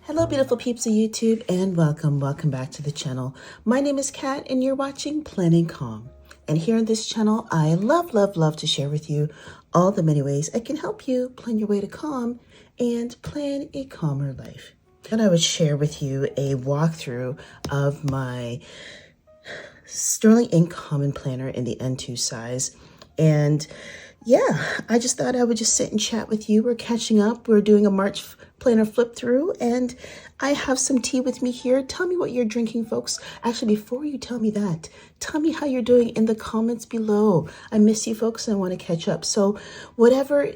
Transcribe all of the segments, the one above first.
Hello, beautiful peeps of YouTube, and welcome back to the channel. My name is Kat, and you're watching Planning Calm. And here on this channel, I love to share with you all the many ways I can help you plan your way to calm and plan a calmer life. And I would share with you a walkthrough of my Sterling Ink Common Planner in the N2 size. And yeah, I just thought I would just sit and chat with you. We're catching up. We're doing a March planner flip through, and I have some tea with me here. Tell me what you're drinking, folks. Actually, before you tell me that, tell me how you're doing in the comments below. I miss you, folks, and I want to catch up. So whatever's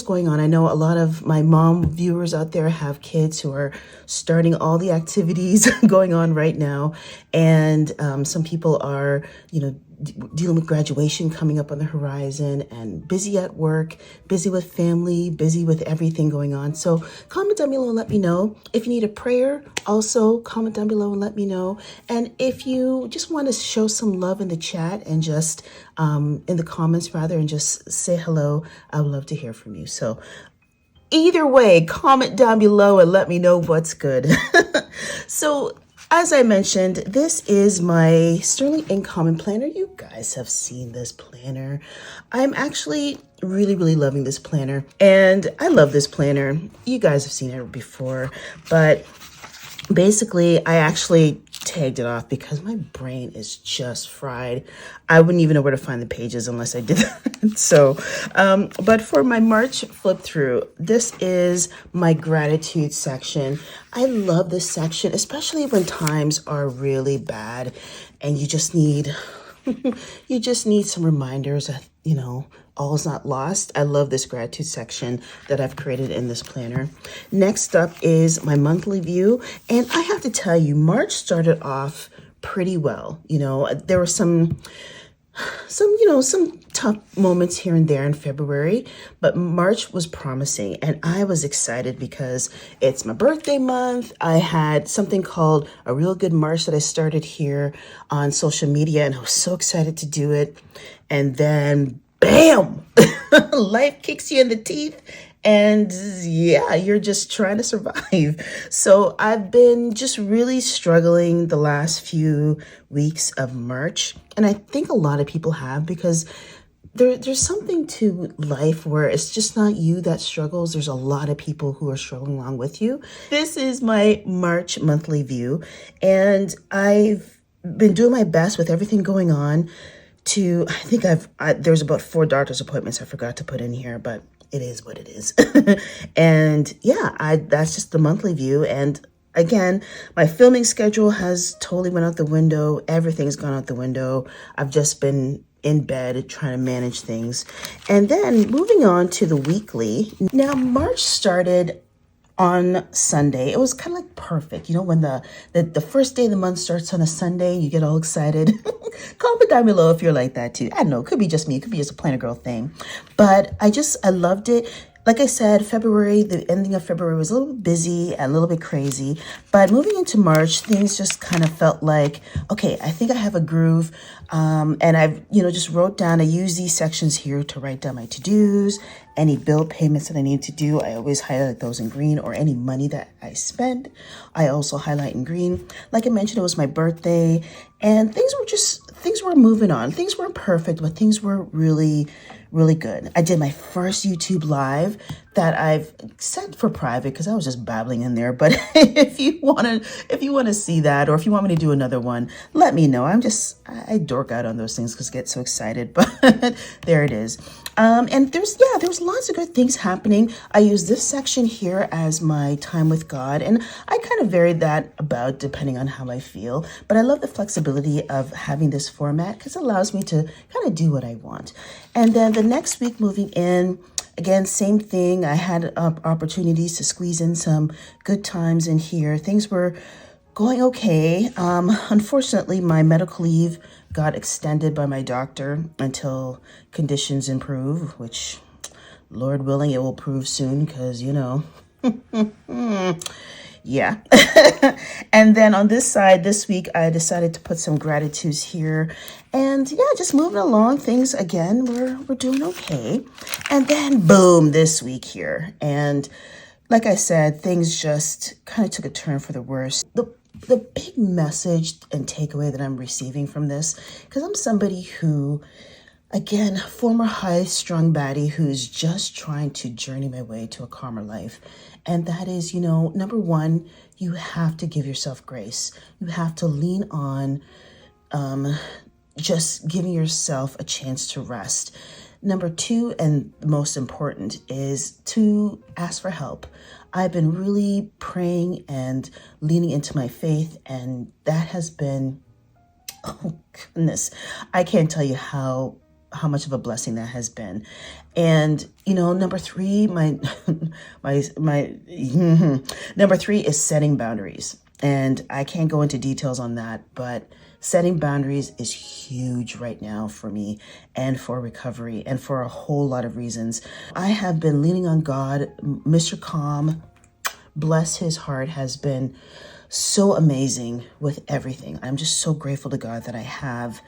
going on. I know a lot of my mom viewers out there have kids who are starting all the activities going on right now. And some people are, dealing with graduation coming up on the horizon and busy at work, busy with family, busy with everything going on. So comment down below and let me know. If you need a prayer, also comment down below and let me know. And if you just want to show some love in the chat and just in the comments rather, and just say hello, I would love to hear from you. So either way, comment down below and let me know what's good. So as I mentioned, this is my Sterling Ink Common Planner. You guys have seen this planner. I'm actually really loving this planner, and I love this planner. You guys have seen it before, but basically I actually tagged it off because my brain is just fried. I wouldn't even know where to find the pages unless I did that. So, but for my March flip through, this is my gratitude section. I love this section, especially when times are really bad and you just need some reminders that, all is not lost. I love this gratitude section that I've created in this planner. Next up is my monthly view. And I have to tell you, March started off pretty well. There were some tough moments here and there in February, but March was promising, and I was excited because it's my birthday month. I had something called a Real Good March that I started here on social media, and I was so excited to do it. And then bam, life kicks you in the teeth. And yeah, you're just trying to survive. So I've been just really struggling the last few weeks of March. And I think a lot of people have, because there's something to life where it's just not you that struggles. There's a lot of people who are struggling along with you. This is my March monthly view. And I've been doing my best with everything going on to, I think there's about 4 doctor's appointments I forgot to put in here, but it is what it is. And yeah, that's just the monthly view. And again, my filming schedule has totally went out the window. Everything's gone out the window. I've just been in bed trying to manage things. And then moving on to the weekly. Now, March started on Sunday. It was kind of like perfect. When the first day of the month starts on a Sunday, you get all excited. Comment down below if you're like that too. I don't know. It could be just me. It could be just a planner girl thing. But I loved it. Like I said, the ending of February was a little bit busy and a little bit crazy. But moving into March, things just kind of felt like, okay, I think I have a groove. And I've, just wrote down, I use these sections here to write down my to-dos, any bill payments that I need to do. I always highlight those in green, or any money that I spend, I also highlight in green. Like I mentioned, it was my birthday, and things were moving on. Things weren't perfect, but things were really good. I did my first YouTube live that I've set for private because I was just babbling in there. But if you want to see that, or if you want me to do another one, let me know. I dork out on those things because I get so excited. But there it is. And there was lots of good things happening. I use this section here as my time with God, and I kind of varied that about depending on how I feel. But I love the flexibility of having this format because it allows me to kind of do what I want. And then the next week moving in, again, same thing. I had opportunities to squeeze in some good times in here. Things were going okay. Unfortunately, my medical leave got extended by my doctor until conditions improve, which, Lord willing, it will prove soon because, yeah. And then on this side, this week, I decided to put some gratitudes here. And yeah, just moving along. Things, again, we're doing okay. And then boom, this week here. And like I said, things just kind of took a turn for the worse. The big message and takeaway that I'm receiving from this, because I'm somebody who, again, former high-strung baddie who's just trying to journey my way to a calmer life. And that is, number one, you have to give yourself grace. You have to lean on just giving yourself a chance to rest. Number two, and the most important, is to ask for help. I've been really praying and leaning into my faith, and that has been, oh goodness, I can't tell you how much of a blessing that has been. And number three, my number three is setting boundaries. And I can't go into details on that, but setting boundaries is huge right now for me and for recovery and for a whole lot of reasons. I have been leaning on God. Mr. Calm, bless his heart, has been so amazing with everything. I'm just so grateful to God that I have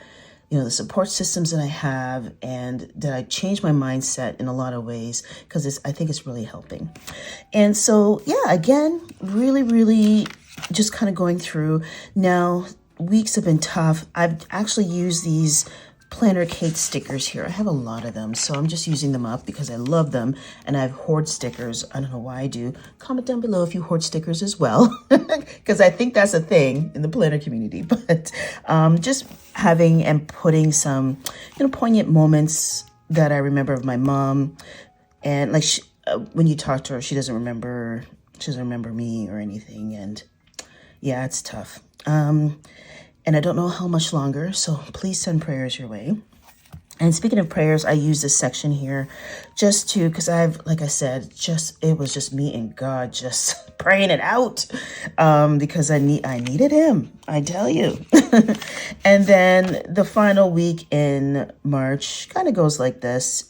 the support systems that I have, and that I changed my mindset in a lot of ways, because I think it's really helping. And so, yeah, again, really, really just kind of going through. Now, weeks have been tough. I've actually used these Planner Kate stickers here. I have a lot of them, so I'm just using them up because I love them, and I have hoard stickers. I don't know why I do. Comment down below if you hoard stickers as well, because I think that's a thing in the planner community. But just having and putting some poignant moments that I remember of my mom, and like when you talk to her, she doesn't remember me or anything, and yeah, it's tough. And I don't know how much longer, so please send prayers your way. And speaking of prayers, I use this section here just to, because like I said, it was just me and God just praying it out, because I needed him, I tell you. And then the final week in March kind of goes like this.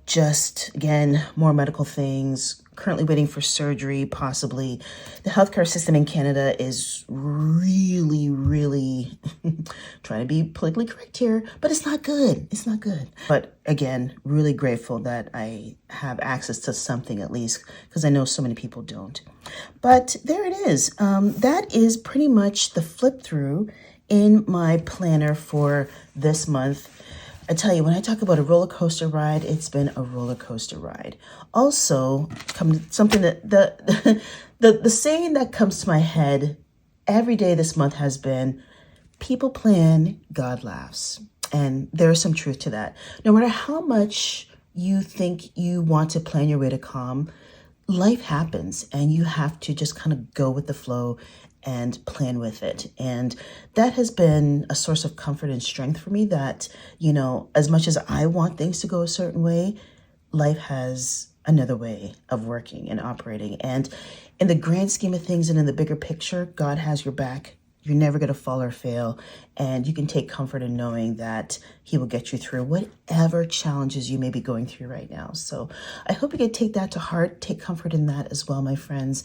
Just, again, more medical things, currently waiting for surgery, possibly. The healthcare system in Canada is really, really trying to be politically correct here, but it's not good. It's not good. But again, really grateful that I have access to something at least, because I know so many people don't. But there it is. That is pretty much the flip through in my planner for this month. I tell you, when I talk about a roller coaster ride, it's been a roller coaster ride. Also, something that the saying that comes to my head every day this month has been, people plan, God laughs. And there is some truth to that. No matter how much you think you want to plan your way to calm, life happens, and you have to just kind of go with the flow and plan with it. And that has been a source of comfort and strength for me, that, as much as I want things to go a certain way, life has another way of working and operating. And in the grand scheme of things and in the bigger picture, God has your back. You're never going to fall or fail. And you can take comfort in knowing that he will get you through whatever challenges you may be going through right now. So I hope you can take that to heart, take comfort in that as well, my friends.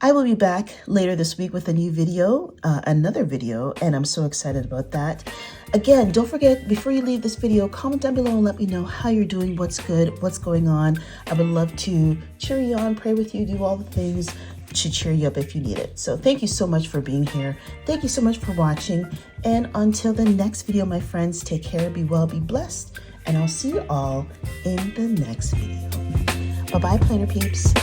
I will be back later this week with a new video, another video, and I'm so excited about that. Again, don't forget, before you leave this video, comment down below and let me know how you're doing, what's good, what's going on. I would love to cheer you on, pray with you, do all the things to cheer you up if you need it. So thank you so much for being here. Thank you so much for watching. And until the next video, my friends, take care, be well, be blessed, and I'll see you all in the next video. Bye-bye, planner peeps.